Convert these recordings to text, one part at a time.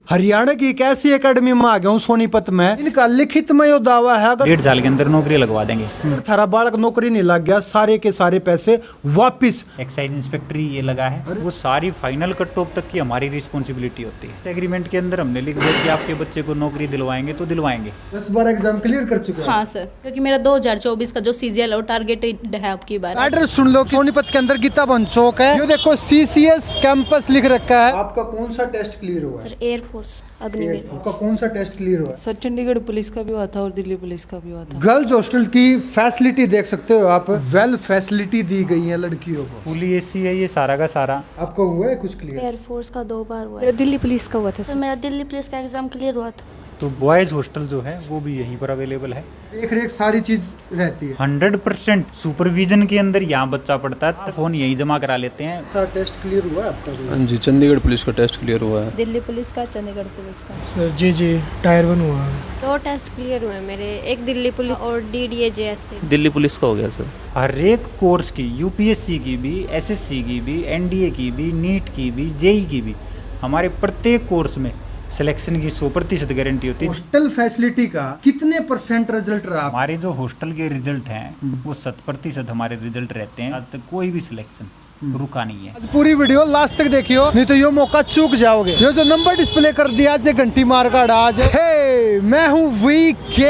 हरियाणा की एक ऐसी एकेडमी में आ गया हूँ सोनीपत में। इनका लिखित में यो दावा है अगर 1.5 साल के अंदर नौकरी लगवा देंगे। थारा बालक नौकरी नहीं लग गया सारे के सारे पैसे वापिस। एक्साइज इंस्पेक्टर ये लगा है, वो सारी फाइनल कट ऑफ तक की हमारी रिस्पॉन्सिबिलिटी होती है। एग्रीमेंट के अंदर हमने लिख दिया कि आपके बच्चे को नौकरी दिलवाएंगे तो दिलवाएंगे। 10 बार एग्जाम क्लियर कर चुके हैं। हाँ सर, क्योंकि मेरा 2024 का जो सीजीएल और टारगेट है आपकी बार। एड्रेस सुन लो, सोनीपत के अंदर गीता भवन चौक है। ये देखो CCS कैंपस लिख रखा है। आपका कौन सा टेस्ट क्लियर हुआ है? Sir air force Agniveer. आपका कौन सा टेस्ट क्लियर हुआ है? सर चंडीगढ़ पुलिस का भी हुआ था और दिल्ली पुलिस का भी हुआ था। गर्ल्स हॉस्टल की फैसिलिटी देख सकते हो आप, वेल फैसिलिटी दी गई है लड़कियों को। फुली एसी है ये सारा का सारा। आपका हुआ है कुछ क्लियर? एयरफोर्स का 2 बार हुआ है। मेरा दिल्ली पुलिस का हुआ था सर सर। मेरा दिल्ली पुलिस का एग्जाम क्लियर हुआ था। तो बॉयज हॉस्टल जो है वो भी यहीं पर अवेलेबल है। देख रेख सारी चीज रहती है। 100% सुपरविजन के अंदर यहाँ बच्चा पढ़ता है, फोन यहीं जमा करा लेते हैं। सारा टेस्ट क्लियर हुआ है आपका? हाँ जी, चंडीगढ़ पुलिस का टेस्ट क्लियर हुआ है। दिल्ली पुलिस का, चंडीगढ़ पुलिस का। सर जी टायर 1 हुआ। 2 टेस्ट क्लियर हुए मेरे, एक दिल्ली पुलिस और DDA-JS से। दिल्ली पुलिस का हो गया सर। हर एक कोर्स की, UPSC की भी, SSC की भी, NDA की भी, नीट की भी, JEE की भी, हमारे प्रत्येक कोर्स में सिलेक्शन की 100% गारंटी होती है। हॉस्टल फैसिलिटी का कितने % रिजल्ट रहा? हमारे जो हॉस्टल के रिजल्ट हैं वो 100% हमारे रिजल्ट रहते हैं। आज तक कोई भी सिलेक्शन रुका नहीं है। आज पूरी वीडियो लास्ट तक देखियो, नहीं तो ये मौका चूक जाओगे। ये जो नंबर डिस्प्ले कर दिया जे घंटी मार का आज। हे, मैं हूँ VK,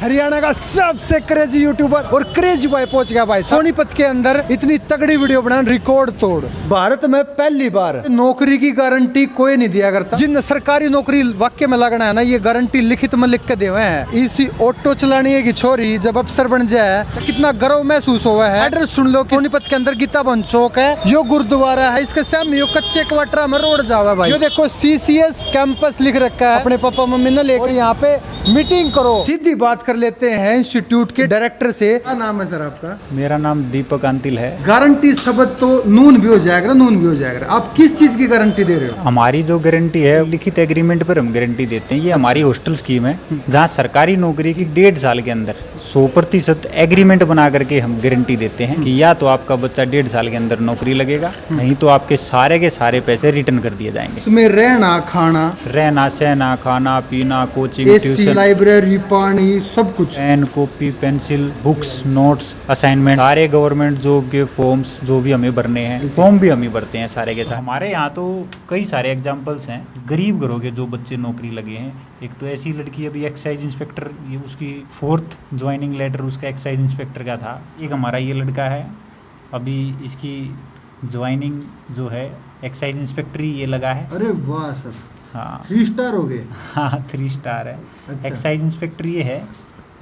हरियाणा का सबसे क्रेजी यूट्यूबर और क्रेजी बॉय पहुंच गया भाई सोनीपत के अंदर। इतनी तगड़ी वीडियो बनाना रिकॉर्ड तोड़। भारत में पहली बार नौकरी की गारंटी कोई नहीं दिया करता। जिन सरकारी नौकरी वाक्य में लगना है ना, ये गारंटी लिखित में लिख के दे हुए हैं। इसी ऑटो चलाने की छोरी जब अफसर बन जाए तो कितना गर्व महसूस हुआ है। एड्रेस सुन लो, सोनीपत के अंदर गीता भवन चौक है। यो गुरुद्वारा है, इसके सामने यो कच्चे क्वार्टर में रोड जावा भाई। यो देखो CCS कैंपस लिख रखा है। अपने पापा मम्मी ने लेकर यहाँ पे मीटिंग करो। सीधी बात कर लेते हैं इंस्टीट्यूट के डायरेक्टर से। क्या नाम है सर आपका? मेरा नाम दीपक अंतिल है। गारंटी शब्द तो नून भी हो जाएगा, नून भी हो जाएगा। आप किस चीज की गारंटी दे रहे हो? हमारी जो गारंटी है लिखित एग्रीमेंट पर हम गारंटी देते हैं। ये हमारी हॉस्टल स्कीम है जहाँ सरकारी नौकरी की 1.5 साल के अंदर 100% एग्रीमेंट बना करके हम गारंटी देते हैं कि या तो आपका बच्चा 1.5 साल के अंदर नौकरी लगेगा, नहीं तो आपके सारे के सारे पैसे रिटर्न कर दिए जाएंगे। उसमें रहना, खाना, रहना, सहना, खाना पीना, कोचिंग, AC, ट्यूशन, लाइब्रेरी, पानी, सब कुछ। Pen, copy, pencil, books, notes, assignment, सारे गवर्नमेंट जॉब के फॉर्म्स जो भी हमें भरने हैं, फॉर्म भी हम ही भरते हैं सारे के साथ। हमारे यहाँ तो कई सारे एग्जाम्पल्स हैं गरीब घरों के जो बच्चे नौकरी लगे हैं। एक तो ऐसी लड़की अभी एक्साइज इंस्पेक्टर, ये उसकी 4th ज्वाइनिंग लेटर उसका एक्साइज इंस्पेक्टर का था। एक हमारा ये लड़का है, अभी इसकी ज्वाइनिंग जो है एक्साइज इंस्पेक्टरी ये लगा है। अरे वाह सर, हाँ 3 स्टार हो गए। हाँ 3 स्टार है। अच्छा। एक्साइज इंस्पेक्टर ये है।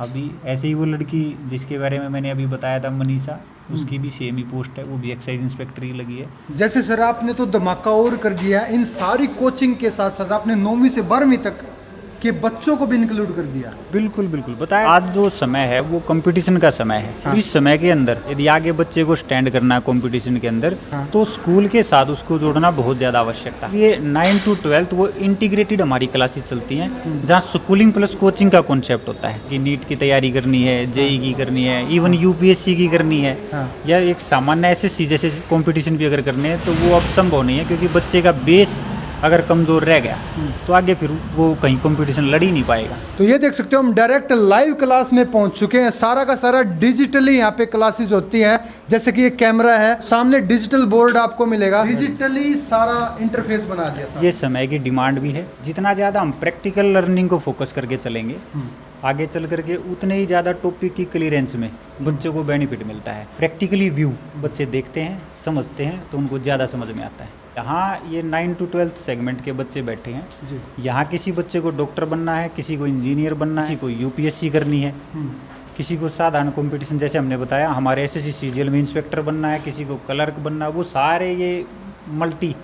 अभी ऐसे ही वो लड़की जिसके बारे में मैंने अभी बताया था, मनीषा, उसकी भी सेम ही पोस्ट है, वो भी एक्साइज इंस्पेक्टर ही लगी है। जैसे सर आपने तो धमाका और कर दिया, इन सारी कोचिंग के साथ साथ आपने 9वीं से 12वीं तक के बच्चों को भी इंक्लूड कर दिया। बिल्कुल बिल्कुल बताया। आज जो समय है वो कंपटीशन का समय है। हाँ। इस समय के अंदर यदि आगे बच्चे को स्टैंड करना है कंपटीशन के अंदर, हाँ। तो स्कूल के साथ उसको जोड़ना बहुत ज़्यादा आवश्यक था। ये 9 to 12 वो इंटीग्रेटेड हमारी क्लासेस चलती हैं, जहाँ स्कूलिंग प्लस कोचिंग का कॉन्सेप्ट होता है कि नीट की तैयारी करनी है, JEE की करनी है, इवन UPSC की करनी है, हाँ। या एक सामान्य SSC जैसे कॉम्पिटिशन भी अगर करने हैं तो वो अब संभव नहीं है, क्योंकि बच्चे का बेस अगर कमज़ोर रह गया तो आगे फिर वो कहीं कंपटीशन लड़ ही नहीं पाएगा। तो ये देख सकते हो हम डायरेक्ट लाइव क्लास में पहुंच चुके हैं। सारा का सारा डिजिटली यहाँ पे क्लासेस होती हैं। जैसे कि ये कैमरा है, सामने डिजिटल बोर्ड आपको मिलेगा, डिजिटली सारा इंटरफेस बना दिया सारा। ये समय की डिमांड भी है। जितना ज़्यादा हम प्रैक्टिकल लर्निंग को फोकस करके चलेंगे, आगे चल करके उतने ही ज़्यादा टॉपिक की क्लियरेंस में बच्चों को बेनिफिट मिलता है। प्रैक्टिकली व्यू बच्चे देखते हैं, समझते हैं, तो उनको ज़्यादा समझ में आता है। यहाँ ये 9 to 12 सेगमेंट के बच्चे बैठे हैं। यहाँ किसी बच्चे को डॉक्टर बनना है, किसी को इंजीनियर बनना है, किसी को UPSC करनी है, किसी को साधारण कंपटीशन जैसे हमने बताया हमारे SSC CGL में इंस्पेक्टर बनना है, किसी को क्लर्क बनना है। वो सारे ये मल्टी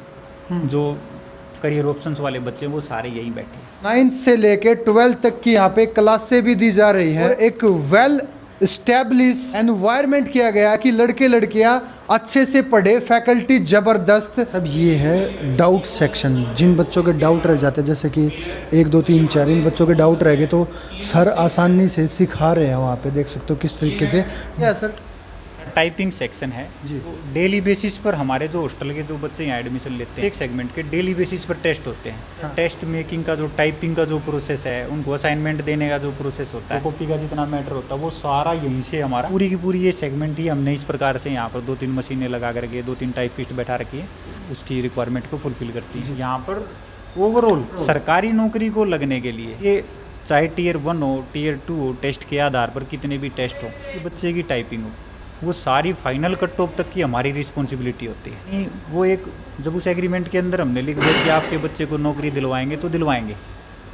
जो करियर ऑप्शंस वाले बच्चे वो सारे यहीं बैठे हैं। 9th से लेके 12th तक की यहाँ पे क्लासें भी दी जा रही है। एक वेल स्टैब्लिश एनवायरनमेंट किया गया कि लड़के लड़कियां अच्छे से पढ़े, फैकल्टी जबरदस्त। सब ये है डाउट सेक्शन। जिन बच्चों के डाउट रह जाते हैं, जैसे कि 1 2 3 4 इन बच्चों के डाउट रह गए, तो सर आसानी से सिखा रहे हैं। वहाँ पे देख सकते हो किस तरीके से। क्या सर टाइपिंग सेक्शन है जी। तो डेली बेसिस पर हमारे जो हॉस्टल के जो बच्चे यहाँ एडमिशन लेते हैं एक सेगमेंट के डेली बेसिस पर टेस्ट होते हैं। हाँ। टेस्ट मेकिंग का जो टाइपिंग का जो प्रोसेस है, उनको असाइनमेंट देने का जो प्रोसेस होता है, कॉपी का जितना मैटर होता है वो सारा यहीं से हमारा पूरी की पूरी ये सेगमेंट ही हमने इस प्रकार से यहाँ पर 2-3 मशीनें लगा करके 2-3 टाइपिस्ट बैठा रखी है, उसकी रिक्वायरमेंट को फुलफिल करती है। यहाँ पर ओवरऑल सरकारी नौकरी को लगने के लिए ये चाहे टीयर 1 हो टीयर 2 हो, टेस्ट के आधार पर कितने भी टेस्ट हो, ये बच्चे की टाइपिंग हो, वो सारी फाइनल कट ऑफ तक की हमारी रिस्पॉन्सिबिलिटी होती है। नहीं, वो एक जब उस एग्रीमेंट के अंदर हमने लिख दिया कि आपके बच्चे को नौकरी दिलवाएंगे तो दिलवाएंगे,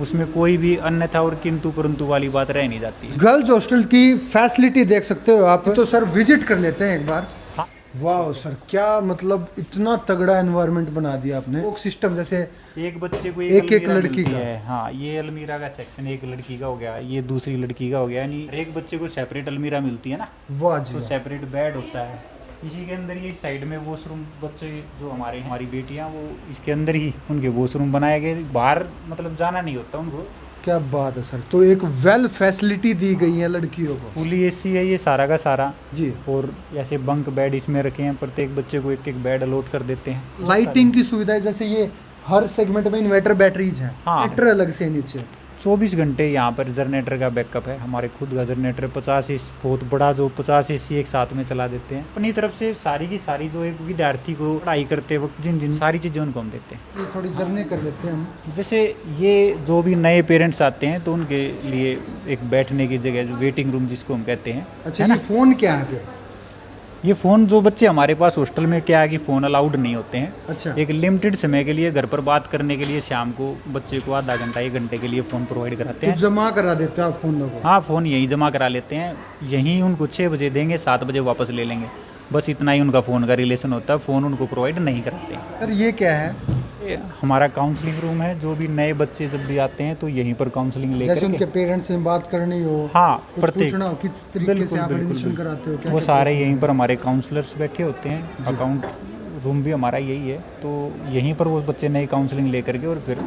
उसमें कोई भी अन्यथा और किंतु परंतु वाली बात रह नहीं जाती है। गर्ल्स हॉस्टल की फैसिलिटी देख सकते हो आप, तो सर विजिट कर लेते हैं एक बार। हाँ। वाह सर, क्या मतलब इतना तगड़ा एनवायरनमेंट बना दिया आपने। वो सिस्टम जैसे एक बच्चे को एक अलमीरा लड़की मिलती का। है। हाँ, ये अलमीरा का सेक्शन एक लड़की का हो गया, ये दूसरी लड़की का हो गया, यानी एक बच्चे को सेपरेट अलमीरा मिलती है ना, वाह जी तो वाह। सेपरेट बेड होता है। इसी के अंदर ये साइड में वॉशरूम, बच्चे जो हमारी बेटियां वो इसके अंदर ही उनके वॉशरूम बनाए गए, बाहर मतलब जाना नहीं होता उनको। क्या बात है सर, तो एक वेल फैसिलिटी दी गई है लड़कियों को। फुली एसी है ये सारा का सारा जी। और ऐसे बंक बेड इसमें रखे हैं, प्रत्येक बच्चे को एक बेड अलॉट कर देते हैं। लाइटिंग की सुविधा है, जैसे ये हर सेगमेंट में इन्वर्टर बैटरीज हैं। हाँ। मीटर अलग से नीचे 24 घंटे यहाँ पर जनरेटर का बैकअप है, हमारे खुद का जनरेटर 50 एसी, बहुत बड़ा जो 50 एसी एक साथ में चला देते हैं। अपनी तरफ से सारी की सारी जो एक विद्यार्थी को पढ़ाई करते वक्त जिन जिन सारी चीज़ें उनको हम देते हैं। ये थोड़ी जर्नी कर लेते हैं हम। जैसे ये जो भी नए पेरेंट्स आते हैं तो उनके लिए एक बैठने की जगह, जो वेटिंग रूम जिसको हम कहते हैं। अच्छा, ये फोन क्या है फिर? ये फ़ोन जो बच्चे हमारे पास हॉस्टल में क्या है कि फ़ोन अलाउड नहीं होते हैं। अच्छा। एक लिमिटेड समय के लिए घर पर बात करने के लिए शाम को बच्चे को आधा घंटा 1 घंटे के लिए फ़ोन प्रोवाइड कराते तो हैं। जमा करा देते हैं आप फोनों को? हाँ, फ़ोन यहीं जमा करा लेते हैं, यहीं उनको 6 बजे देंगे, 7 बजे वापस ले लेंगे, बस इतना ही उनका फ़ोन का रिलेशन होता है। फ़ोन उनको प्रोवाइड नहीं कराते हैं। सर ये क्या है? ये हमारा काउंसलिंग रूम है, जो भी नए बच्चे जब भी आते हैं तो यहीं पर काउंसलिंग जैसे लेकर उनके पेरेंट्स से बात करनी हो, हाँ, कुछ प्रत्येक पूछना हो, किस तरीके से आप एडमिशन कराते हो, क्या वो क्या सारे यहीं पर हमारे काउंसलर्स बैठे होते हैं। अकाउंट रूम भी हमारा यही है, तो यहीं पर वो बच्चे नई काउंसलिंग लेकर के और फिर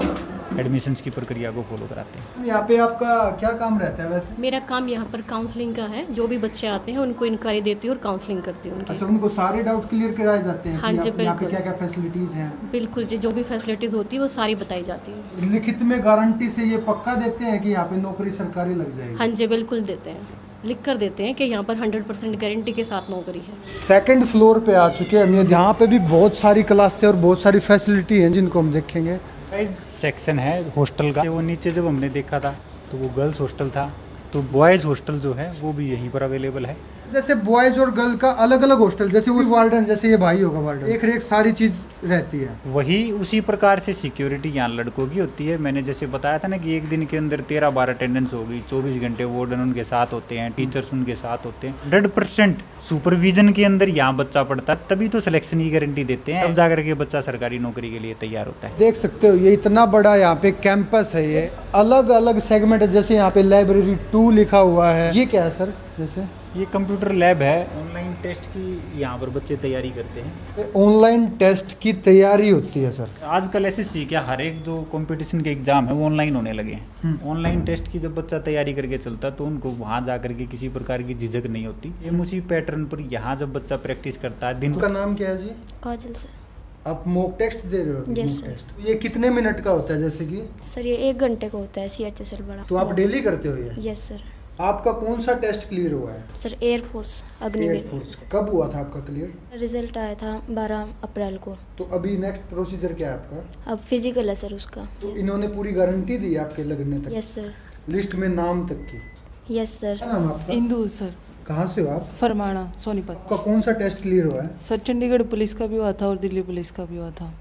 एडमिशन्स की प्रक्रिया को फॉलो कराते हैं। यहाँ पे आपका क्या काम रहता है वैसे? मेरा काम यहाँ पर काउंसलिंग का है, जो भी बच्चे आते हैं उनको इंक्वायरी देती हूँ और काउंसलिंग करती हूँ अच्छा, उनकी। उनको सारे डाउट क्लियर कराए जाते हैं? हाँ कि जी, यहाँ पे बिल्कुल। क्या क्या फैसिलिटीज हैं? बिल्कुल जी, जो भी फैसिलिटीज़ होती है वो सारी बताई जाती है। लिखित में गारंटी से ये पक्का देते हैं कि यहाँ पे नौकरी सरकारी लग जाएगी? हाँ जी, बिल्कुल देते हैं, लिख कर देते हैं कि यहाँ पर 100% गारंटी के साथ नौकरी है। सेकंड फ्लोर पे आ चुके हैं हम। यहाँ पे भी बहुत सारी क्लासें और बहुत सारी फैसिलिटी हैं जिनको हम देखेंगे। सेक्शन है हॉस्टल का, वो नीचे जब हमने देखा था तो वो गर्ल्स हॉस्टल था, तो बॉयज़ हॉस्टल जो है वो भी यहीं पर अवेलेबल है। जैसे बॉयज और गर्ल का अलग अलग हॉस्टल, जैसे वो वार्डन, जैसे ये भाई होगा वार्डन, एक रेख सारी चीज रहती है। वही उसी प्रकार से सिक्योरिटी यहाँ लड़कों की होती है। मैंने जैसे बताया था ना कि एक दिन के अंदर 13-12 अटेंडेंस होगी, 24 घंटे वार्डन उनके साथ होते हैं, टीचर्स उनके साथ होते हैं, 100% सुपरविजन के अंदर यहाँ बच्चा पढ़ता है, तभी तो सिलेक्शन की गारंटी देते हैं, तब जाकर के बच्चा सरकारी नौकरी के लिए तैयार होता है। देख सकते हो ये इतना बड़ा यहाँ पे कैंपस है, ये अलग अलग सेगमेंट है। जैसे यहाँ पे लाइब्रेरी 2 लिखा हुआ है, ये क्या है सर? जैसे ये कंप्यूटर लैब है, ऑनलाइन टेस्ट की यहाँ पर बच्चे तैयारी करते हैं। ऑनलाइन टेस्ट की तैयारी होती है सर? आजकल एसएससी क्या हर एक जो कंपटीशन के एग्जाम है वो ऑनलाइन होने लगे हैं। ऑनलाइन टेस्ट की जब बच्चा तैयारी करके चलता है तो उनको वहाँ जा करके किसी प्रकार की झिझक नहीं होती। ये उसी पैटर्न पर यहाँ जब बच्चा प्रैक्टिस करता है दिन उनका नाम क्या है जी? काजल सर। आप मॉक टेस्ट दे रहे हो? Yes, mock sir. test। ये कितने मिनट का होता है जैसे कि? सर ये 1 घंटे का होता है, CHSL वाला। तो आप डेली करते हो ये? Yes sir. आपका कौन सा टेस्ट क्लियर हुआ है? Sir air force Agniveer. एयरफोर्स। कब हुआ था आपका क्लियर? रिजल्ट आया था 12 अप्रैल को। तो अभी नेक्स्ट प्रोसीजर क्या है आपका? अब फिजिकल है सर उसका। तो इन्होंने पूरी गारंटी दी आपके लगने तक? Yes sir. लिस्ट में नाम तक की? Yes sir. क्या नाम आपका? इंदू सर, कहाँ से हो आप? फरमाना सोनीपत। आपका कौन सा टेस्ट क्लियर हुआ है? सर चंडीगढ़ पुलिस का भी हुआ था और दिल्ली पुलिस का भी हुआ था।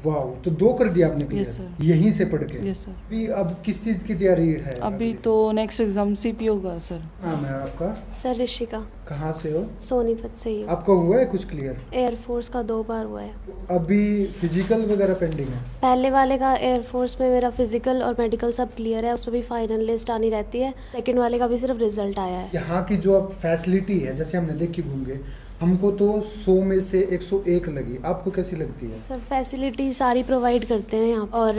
वाह, तो 2 कर दिया आपने क्लियर? Yes, sir. यहीं से पढ़ के? Yes sir. अभी अब किस चीज़ की तैयारी है? अभी तो नेक्स्ट एग्जाम CP होगा सर। नाम है आपका? सर ऋषिका, कहाँ से हो? सोनीपत से ही हूँ। आपका हुआ है कुछ क्लियर? एयरफोर्स का 2 बार हुआ है। अभी फिजिकल वगैरह पेंडिंग है? पहले वाले का एयरफोर्स में मेरा फिजिकल और मेडिकल सब क्लियर है, उसमें भी फाइनल लिस्ट आनी रहती है। सेकंड वाले का भी सिर्फ रिजल्ट आया है। यहाँ की जो अब फैसिलिटी है, जैसे हमने देखी घूम के, हमको तो 100 में से 101 लगी, आपको कैसी लगती है? सर फैसिलिटी सारी प्रोवाइड करते हैं यहाँ, और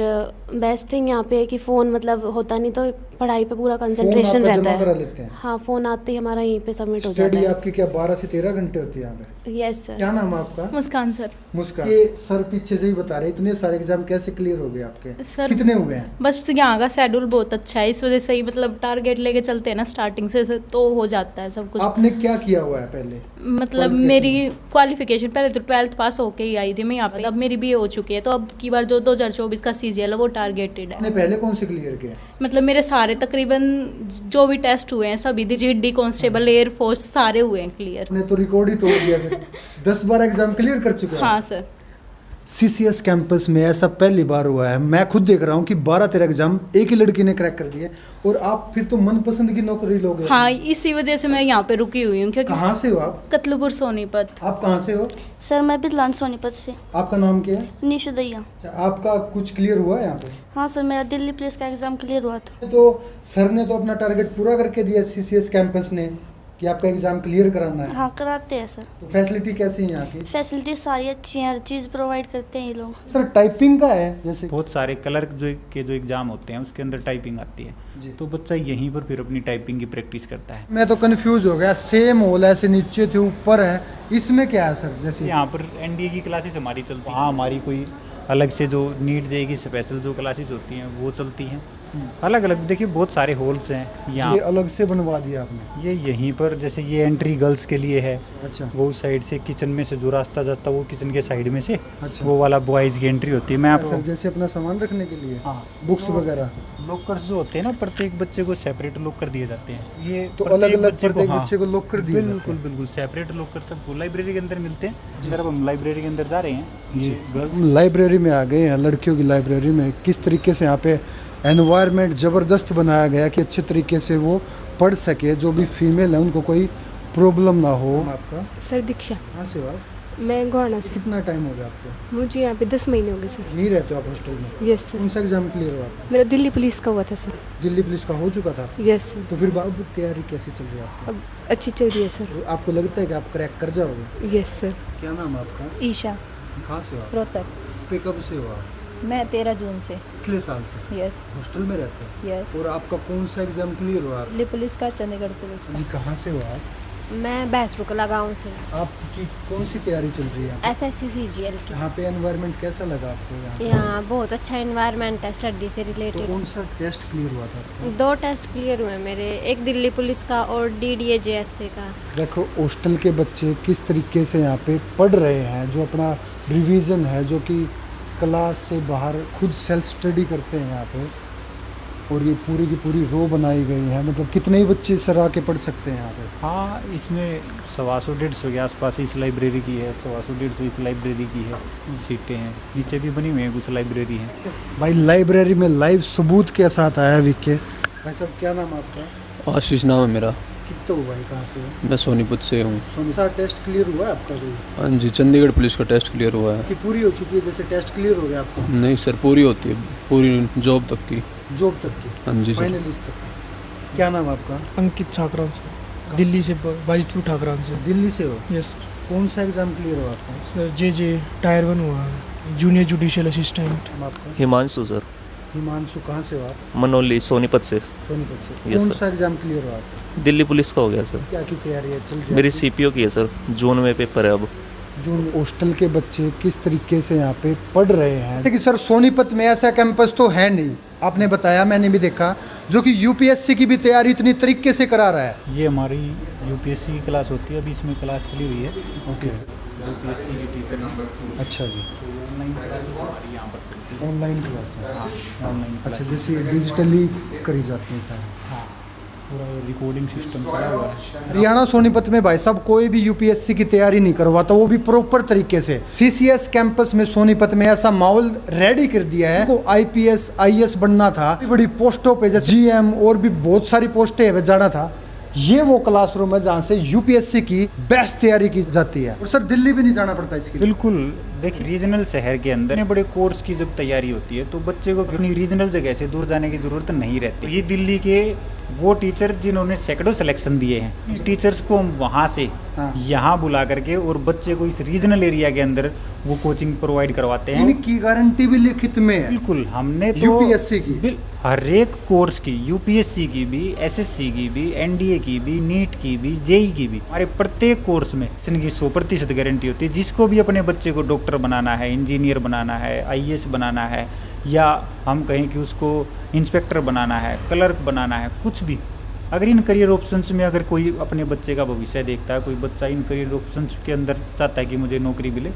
बेस्ट थिंग यहाँ पे है कि फ़ोन मतलब होता नहीं तो पढ़ाई पे पूरा कंसंट्रेशन आपका रहता जमा करा है। लेते हैं? हाँ, फ़ोन आते ही हमारा यहीं पे सबमिट हो जाता स्टडी है। आपकी क्या 12 से 13 घंटे होती है यहाँ पे? Yes sir. क्या नाम है आपका? मुस्कान सर। मुस्कान। ये सर पीछे से ही बता रहे इतने सारे एग्जाम कैसे क्लियर हो गए आपके? सर कितने हुए हैं? बस यहाँ का शेड्यूल बहुत अच्छा है, इस वजह से ही मतलब टारगेट लेके चलते हैं ना स्टार्टिंग से तो हो जाता है सब कुछ। आपने क्या किया हुआ है पहले? मतलब मेरी क्वालिफिकेशन पहले तो 12th पास होके ही आई थी मैं यहाँ पे, अब मेरी BA हो चुकी है, तो अब की बार जो 2024 का CGL है वो टारगेटेड है। आपने पहले कौन से क्लियर किया? मतलब मेरे सारे तकरीबन जो भी टेस्ट हुए हैं सभी GD कांस्टेबल एयर फोर्स सारे हुए हैं क्लियर। आपने तो रिकॉर्ड ही तोड़ दिया फिर। 10-12 एग्जाम क्लियर कर चुके हैं? हाँ सर। CCS कैंपस में ऐसा पहली बार हुआ है, मैं खुद देख रहा हूँ कि 12-13 एग्जाम एक ही लड़की ने क्रैक कर दिए, और आप फिर तो मनपसंद की नौकरी लोगे। हाँ, इसी वजह से मैं यहाँ पे रुकी हुई हूँ क्योंकि कहाँ से हो आप? कतलुपुर सोनीपत। आप कहाँ से हो? सर मैं बिदलान सोनीपत से। आपका नाम क्या है? निशु दैया। अच्छा, आपका कुछ क्लियर हुआ है यहाँ पे? हाँ सर, मेरा दिल्ली पुलिस का एग्ज़ाम क्लियर हुआ था। तो सर ने तो अपना टारगेट पूरा करके दिया CCS कैंपस ने कि आपका एग्जाम क्लियर कराना है। हाँ, कराते हैं सर। तो फैसिलिटी कैसी है यहाँ की? फैसिलिटी सारी अच्छी हैं, हर चीज़ प्रोवाइड करते हैं ये लोग। सर टाइपिंग का है जैसे? बहुत सारे क्लर्क जो एग्ज़ाम होते हैं उसके अंदर टाइपिंग आती है जी। तो बच्चा यहीं पर फिर अपनी टाइपिंग की प्रैक्टिस करता है। मैं तो कंफ्यूज हो गया, सेम होल ऐसे नीचे थे ऊपर है, इसमें क्या है सर? जैसे यहाँ पर NDA की क्लासेस हमारी चलती हैं। हाँ, हमारी कोई अलग से जो नीट JEE की स्पेशल जो क्लासेस होती हैं वो चलती हैं। अलग अलग देखिए बहुत सारे हॉल्स हैं यहाँ। ये अलग से बनवा दिया आपने? ये यहीं पर जैसे ये एंट्री गर्ल्स के लिए है। अच्छा। वो साइड से किचन में से जो रास्ता जाता है वो किचन के साइड में से अच्छा। वो वाला बॉयज़ की एंट्री होती है। मैं सर आपको जैसे अपना सामान रखने के लिए? हाँ, बुक्स वगैरह? लॉकर्स जो होते हैं ना, प्रत्येक बच्चे को सेपरेट लॉकर दिए जाते हैं। ये तो अलग अलग प्रत्येक हाँ, बच्चे को लॉकर दिए जाते हैं? बिल्कुल बिल्कुल सेपरेट लॉकर सबको लाइब्रेरी के अंदर मिलते हैं। अगर अब हम लाइब्रेरी के अंदर जा रहे हैं, ये गर्ल्स लाइब्रेरी में आ गए हैं, लड़कियों की लाइब्रेरी में। किस तरीके से यहाँ पे एनवायरनमेंट ज़बरदस्त बनाया गया कि अच्छे तरीके से वो पढ़ सके, जो भी फीमेल है उनको कोई प्रॉब्लम ना हो। आपका? सर दीक्षा। कहाँ से हो आप? मैं गोहाना से। कितना टाइम हो गया आपको? मुझे यहाँ पे 10 महीने हो गए सर। यहीं रहते हो आप हॉस्टल में? Yes sir. कौन सा एग्जाम क्लियर हुआ आपका? मेरा दिल्ली पुलिस का हुआ था सर। दिल्ली पुलिस का हो चुका था? Yes sir. तो फिर बाबू तैयारी कैसी चल रही है आपकी? अब अच्छी चल रही है सर। तो आपको लगता है कि आप क्रैक कर जाओगे? Yes sir. क्या नाम है आपका? ईशा कहाँ से हो आप? रोहतक। पे कब से हो आप? मैं 13 जून से। पिछले साल से? यस हॉस्टल में रहते हो? यस। और आपका कौन सा एग्जाम क्लियर हुआ? दिल्ली पुलिस का, चंडीगढ़ पुलिस जी कहाँ से हो आप? मैं भैंसरुकला गाँव से। आपकी कौन सी तैयारी चल रही है? SSC CGL की। यहाँ पे एनवायरनमेंट कैसा लगा आपको यहाँ? यहाँ बहुत अच्छा एनवायरनमेंट है स्टडी से तो रिलेटेड। कौन सा टेस्ट क्लियर हुआ था आपका? 2 टेस्ट क्लियर हुए मेरे, एक दिल्ली पुलिस का और DDA JSA का। देखो हॉस्टल के बच्चे किस तरीके से यहाँ पे पढ़ रहे हैं, जो अपना रिवीजन है, जो कि क्लास से बाहर खुद सेल्फ स्टडी करते हैं यहाँ पे, और ये पूरी की पूरी रो बनाई गई है। मतलब कितने ही बच्चे सर आके पढ़ सकते हैं यहाँ पे? हाँ, इसमें 125-150 के आसपास इस लाइब्रेरी की है, 125-150 इस लाइब्रेरी की है। सीटें हैं, नीचे भी बनी हुई हैं, कुछ लाइब्रेरी हैं। भाई लाइब्रेरी में लाइव सबूत के साथ आया विके। भाई साहब क्या नाम है आपका? आशीष नाम है मेरा। कितना हुआ है, कहाँ से हो? मैं सोनीपत से हूँ। सोनीपत टेस्ट क्लियर हुआ है आपका कोई? हाँ जी, चंडीगढ़ पुलिस का टेस्ट क्लियर हुआ है। कि पूरी हो चुकी है, जैसे टेस्ट क्लियर हो गया आपका? नहीं सर, पूरी होती है, पूरी जॉब तक की। जॉब तक की? हाँ जी सर। फाइनलिस्ट तक की। क्या नाम है आपका? अंकित ठाकरान से। दिल्ली से, बाजितपुर ठाकरान से। दिल्ली से हो? Yes sir. कौन सा एग्जाम क्लियर हुआ आपका? सर JJ टायर 1 हुआ है, जूनियर जुडिशियल असिस्टेंट। आपका? हिमांशु सर। हिमांशु कहाँ से हो आप? मनोली सोनीपत से। सोनीपत से। Yes, कौन sir. सा एग्जाम क्लियर हुआ आपका? दिल्ली पुलिस का हो गया सर। क्या की तैयारी है चल रही है? मेरी CPO की है सर, जून में पेपर है अब। जो हॉस्टल के बच्चे किस तरीके से यहाँ पे पढ़ रहे हैं, जैसे कि सर सोनीपत में ऐसा कैंपस तो है नहीं, आपने बताया, मैंने भी देखा, जो कि UPSC की भी तैयारी इतनी तरीके से करा रहा है। ये हमारी UPSC की क्लास होती है, अभी इसमें क्लास चली हुई है। ओके। UPSC की टीचर हैं। अच्छा जी। ऑनलाइन क्लास हमारी यहाँ पर चलती है। ऑनलाइन क्लास है? हाँ, ऑनलाइन अच्छा, क्लास। जैसे डिजिटली करी जाती है सारी? हाँ, पूरा रिकॉर्डिंग सिस्टम चला हुआ है। हरियाणा सोनीपत में भाई साहब कोई भी UPSC की तैयारी नहीं करवाता, वो भी प्रॉपर तरीके से। CCS कैंपस में सोनीपत में ऐसा माहौल रेडी कर दिया है। को IPS IAS बनना था, बड़ी पोस्टों पे जैसे GM और भी बहुत सारी पोस्टें है जाना था। ये वो क्लासरूम है जहाँ से UPSC की बेस्ट तैयारी की जाती है। और सर दिल्ली भी नहीं जाना पड़ता इसके लिए? बिल्कुल। देखिए, रीजनल शहर के अंदर बड़े कोर्स की जब तैयारी होती है तो बच्चे को अपनी रीजनल जगह से दूर जाने की ज़रूरत नहीं रहती। ये दिल्ली के वो टीचर जिन्होंने सैकड़ों सिलेक्शन दिए हैं, टीचर्स को हम वहाँ से यहाँ बुला करके और बच्चे को इस रीजनल एरिया के अंदर वो कोचिंग प्रोवाइड करवाते हैं। इनकी गारंटी भी लिखित में है। बिल्कुल, हमने तो यूपीएससी की हर एक कोर्स की, यूपीएससी की भी, एसएससी की भी, एनडीए की भी, नीट की भी, जेई की भी, हमारे प्रत्येक कोर्स में इनकी 100% गारंटी होती है। जिसको भी अपने बच्चे को डॉक्टर बनाना है, इंजीनियर बनाना है, आईएएस बनाना है, या हम कहें कि उसको इंस्पेक्टर बनाना है, क्लर्क बनाना है, कुछ भी, अगर इन करियर ऑप्शंस में अगर कोई अपने बच्चे का भविष्य देखता है, कोई बच्चा इन करियर ऑप्शंस के अंदर चाहता है कि मुझे नौकरी मिले,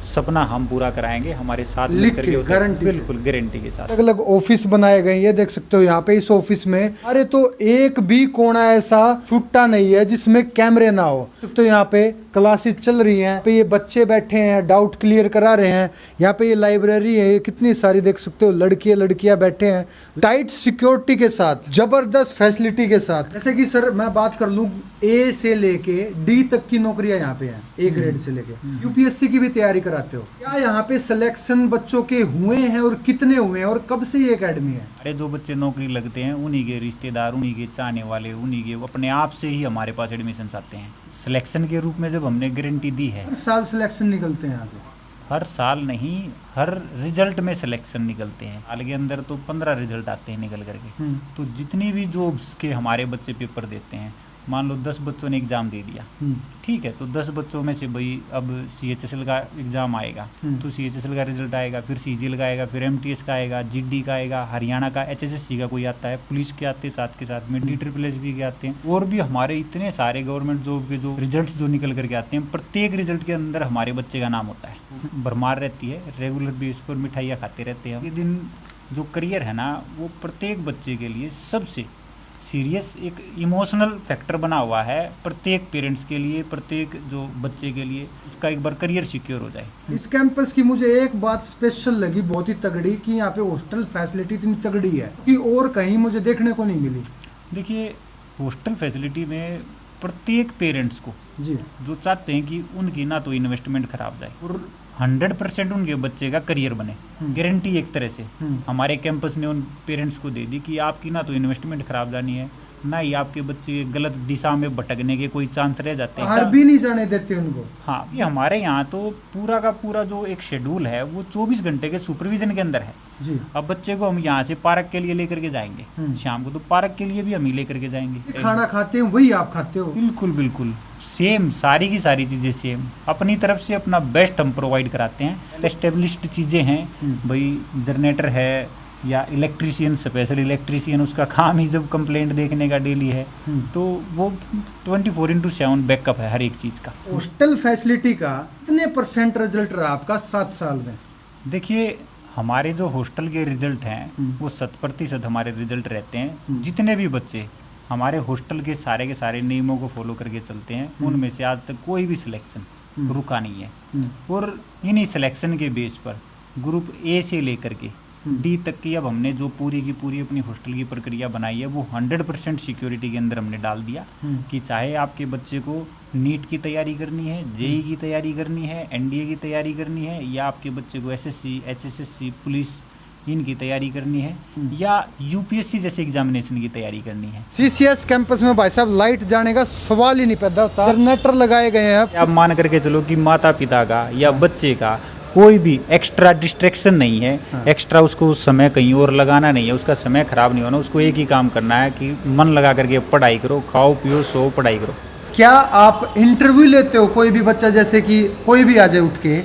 सपना हम पूरा कराएंगे हमारे साथ मिलकर के, गारंटी, बिल्कुल गारंटी के साथ। अलग अलग ऑफिस बनाए गए, ये देख सकते हो यहाँ पे इस ऑफिस में। अरे तो एक भी कोना ऐसा छुट्टा नहीं है जिसमें कैमरे ना हो। तो यहाँ पे क्लासेस चल रही हैं, पे ये बच्चे बैठे हैं, डाउट क्लियर करा रहे हैं। यहाँ पे ये लाइब्रेरी है, कितनी सारी देख सकते हो लड़कियां बैठे हैं, टाइट सिक्योरिटी के साथ, जबरदस्त फैसिलिटी के साथ। जैसे कि सर मैं बात कर लूँ, ए से लेके डी तक की नौकरियां यहाँ पे हैं, ए ग्रेड से लेके। यूपीएससी की भी तैयारी कराते हो क्या? यहाँ पे सिलेक्शन बच्चों के हुए हैं और कितने हुए हैं और कब से ये एकेडमी है? अरे जो बच्चे नौकरी लगते हैं उन्हीं के रिश्तेदार, उन्हीं के चाहने वाले, उन्हीं के अपने आप से ही हमारे पास एडमिशन आते हैं। सिलेक्शन के रूप में जब हमने गारंटी दी है, हर साल सिलेक्शन निकलते हैं यहाँ से? हर साल नहीं, हर रिजल्ट में सिलेक्शन निकलते हैं। साल के अंदर तो 15 रिजल्ट आते हैं निकल करके। तो जितनी भी जॉब्स के हमारे बच्चे पेपर देते हैं, मान लो 10 बच्चों ने एग्ज़ाम दे दिया, ठीक है, तो 10 बच्चों में से भाई अब CHSL का एग्ज़ाम आएगा, तो CHSL का रिजल्ट आएगा, फिर CGL का आएगा, फिर MTS का आएगा, GD का आएगा, हरियाणा का HSSC का कोई आता है, पुलिस के आते हैं साथ के साथ में, DSSS के आते हैं, और भी हमारे इतने सारे गवर्नमेंट जॉब के जो रिजल्ट जो निकल करके आते हैं, प्रत्येक रिजल्ट के अंदर हमारे बच्चे का नाम होता है। भरमार रहती है, रेगुलर बेस पर मिठाइयाँ खाते रहते हैं। ये दिन जो करियर है ना, वो प्रत्येक बच्चे के लिए सबसे सीरियस एक इमोशनल फैक्टर बना हुआ है, प्रत्येक पेरेंट्स के लिए, प्रत्येक जो बच्चे के लिए, उसका एक बार करियर सिक्योर हो जाए। इस कैंपस की मुझे एक बात स्पेशल लगी, बहुत ही तगड़ी, कि यहाँ पे हॉस्टल फैसिलिटी इतनी तगड़ी है कि और कहीं मुझे देखने को नहीं मिली। देखिए, हॉस्टल फैसिलिटी में प्रत्येक पेरेंट्स को जी जो चाहते हैं कि उनकी ना तो इन्वेस्टमेंट खराब जाए और 100% उनके बच्चे का करियर बने, गारंटी एक तरह से हमारे कैंपस ने उन पेरेंट्स को दे दी कि आपकी ना तो इन्वेस्टमेंट खराब जानी है, ना ही आपके बच्चे गलत दिशा में भटकने के कोई चांस रह जाते हैं। बाहर भी नहीं जाने देते उनको। हाँ, ये हमारे यहाँ तो पूरा का पूरा जो एक शेड्यूल है वो 24 घंटे के सुपरविजन के अंदर है जी। अब बच्चे को हम यहाँ से पार्क के लिए लेकर के जाएंगे, शाम को तो पार्क के लिए भी हम ही लेकर के जाएंगे। खाना खाते हैं वही आप खाते हो? बिल्कुल बिल्कुल सेम, सारी की सारी चीज़ें सेम, अपनी तरफ से अपना बेस्ट हम प्रोवाइड कराते हैं। एस्टेब्लिश्ड चीज़ें हैं भाई, जनरेटर है या इलेक्ट्रीशियन, स्पेशल इलेक्ट्रीशियन, उसका काम ही जब कंप्लेंट देखने का डेली है, तो वो 24/7 बैकअप है हर एक चीज़ का। हॉस्टल फैसिलिटी का कितने % रिजल्ट रहा आपका 7 साल में? देखिए, हमारे जो हॉस्टल के रिजल्ट हैं वो 100% हमारे रिजल्ट रहते हैं। जितने भी बच्चे हमारे हॉस्टल के सारे नियमों को फॉलो करके चलते हैं, उनमें से आज तक कोई भी सिलेक्शन रुका नहीं है। और इन्हीं सिलेक्शन के बेस पर ग्रुप ए से लेकर के डी तक की अब हमने जो पूरी की पूरी अपनी हॉस्टल की प्रक्रिया बनाई है वो 100% सिक्योरिटी के अंदर हमने डाल दिया कि चाहे आपके बच्चे को नीट की तैयारी करनी है, जेई की तैयारी करनी है, एनडीए की तैयारी करनी है, या आपके बच्चे को एसएससी, एचएसएससी, पुलिस इनकी तैयारी करनी है, या यूपीएससी जैसे एग्जामिनेशन की तैयारी करनी है। सीसीएस कैंपस में भाई साहब लाइट जाने का सवाल ही नहीं पैदा होता, जनरेटर लगाए गए हैं। आप मान करके चलो कि माता पिता का या बच्चे का कोई भी एक्स्ट्रा डिस्ट्रैक्शन नहीं है, एक्स्ट्रा उसको समय कहीं और लगाना नहीं है, उसका समय खराब नहीं होना, उसको एक ही काम करना है कि मन लगा करके पढ़ाई करो, खाओ पियो सो पढ़ाई करो। क्या आप इंटरव्यू लेते हो? कोई भी बच्चा जैसे कि कोई भी आ जाए उठ के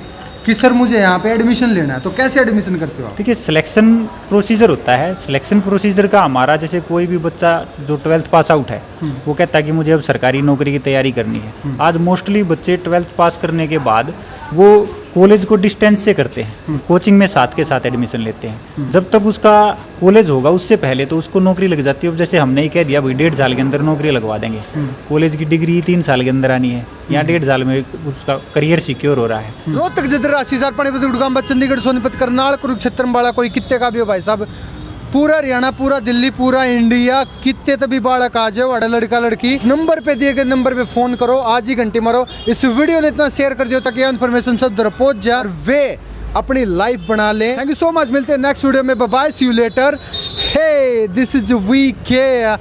कि सर मुझे यहाँ पे एडमिशन लेना है, तो कैसे एडमिशन करते हो आप? देखिए, सिलेक्शन प्रोसीजर होता है। सिलेक्शन प्रोसीजर का हमारा, जैसे कोई भी बच्चा जो 12th पास आउट है वो कहता है कि मुझे अब सरकारी नौकरी की तैयारी करनी है। आज मोस्टली बच्चे 12th पास करने के बाद वो कॉलेज को डिस्टेंस से करते हैं, कोचिंग में साथ के साथ एडमिशन लेते हैं। जब तक उसका कॉलेज होगा उससे पहले तो उसको नौकरी लग जाती है। अब जैसे हमने ही कह दिया भाई 1.5 साल के अंदर नौकरी लगवा देंगे, कॉलेज की डिग्री 3 साल के अंदर आनी है, या 1.5 साल में उसका करियर सिक्योर हो रहा है। रोहतक, जदरा, सीसार, पानीपत, गुड़गांव, चंडीगढ़, सोनीपत, करनाल, कुरुक्षेत्र, अम्बाड़ा, कोई कितने का भी हो भाई साहब, पूरा हरियाणा, पूरा दिल्ली, पूरा इंडिया, कितने तभी बालक आ जाओ, अड़ा लड़का लड़की, इस नंबर पे दिए गए नंबर पे फोन करो, आज ही घंटी मारो। इस वीडियो ने इतना शेयर कर दियो ताकि यह इन्फॉर्मेशन सब तरफ पहुंच जाए और वे अपनी लाइफ बना ले। थैंक यू सो मच, मिलते हैं नेक्स्ट वीडियो में, bye bye, see you later. Hey, this is V के।